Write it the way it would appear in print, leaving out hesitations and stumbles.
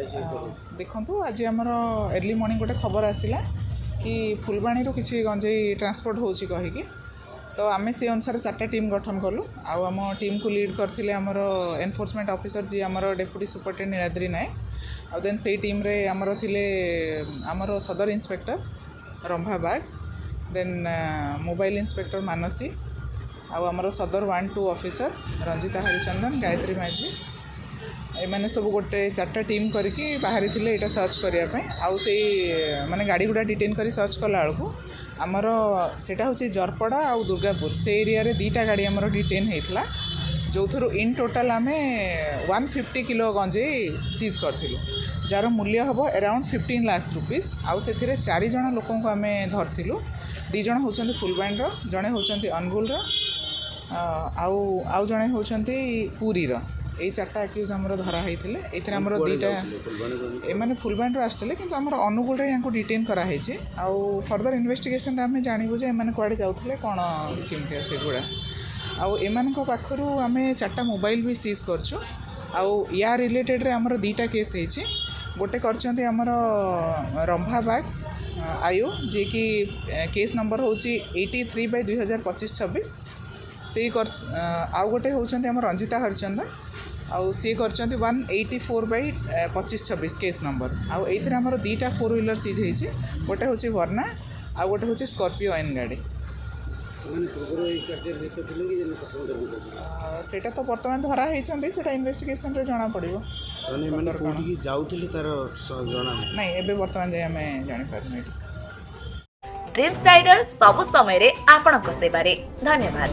देखु आज आमर अर्ली मॉर्निंग गोटे खबर आसला कि फुलबाणी किसी गंजेई ट्रांसपोर्ट होची कहीकि तो आम से अनुसार 4टा टीम गठन कलु आम टीम को लीड करते आमर एनफोर्समेंट ऑफिसर जी आमर डेप्यूटी सुपरिटेडेंट नीलाद्री नायक आउ देन से टीम रे आमर थिले आमर सदर इंस्पेक्टर रंभा बाग देन मोबाइल इंस्पेक्टर मानसी आउ आमर सदर 1-2 ऑफिसर रंजिता हरिचंदन गायत्री माझी एमाने सब गोटे 4टा टीम करके बाहरी थिले एटा सर्च करने आउ से माने गाड़ी गुड़ा डिटेन करी सर्च कला बेलू आमर सेटा होची जरपड़ा आउ दुर्गापुर से एरिया रे 2टा गाड़ी आमर डिटेन होता जो थ्रू इन टोटाल आम 150 किलो गंजेई सीज करथिलु जार मूल्य हम अराउंड 15 लाख रुपीस आउ से 4 जन लोक आम धरथिलु 2 जन होचंती फुलबाणी जड़े होचंती अनुगुल आउ जड़े होचंती पुरी यही 4टा एक्यूज आमर धरा होते ये आमर 2टा एमाने फुलबाणी आसते कि आमर अनुगुल यहाँ डिटेन कराई आउ फर्दर इन्वेस्टिगेशन आम जानवु जे एमाने कुआडे जाउथले कोन केमतिया से गुड़ा आउ एमान पाखरु आमे 4टा मोबाइल भी सीज करछु आउ या रिलेटेड रे आमर 2टा केस हेछि गोटे करछंती आमर रंभा बाग आयु जे कि केस नंबर होछि 83/2025-26 से आउ गोटे होचंती आमर रंजिता हरिचंदन आउ सी करछंती 184/25-26 केस नंबर आउ एथरे आमर 2टा 4 व्हीलर सीज हेछि गोटे होछि वर्ना आउ गोटे होछि स्कॉर्पियो एन गाड़ी सेटा तो बर्तमान धरा होती सेटा इन्वेस्टिगेशन रे जाना पड़िबो माने कोठी जाउथिले तार जाना नहीं एबे बर्तमान जे हमें जानि पारने ड्रीम्स राइडर सब समय रे आपनक सेवा रे धन्यवाद।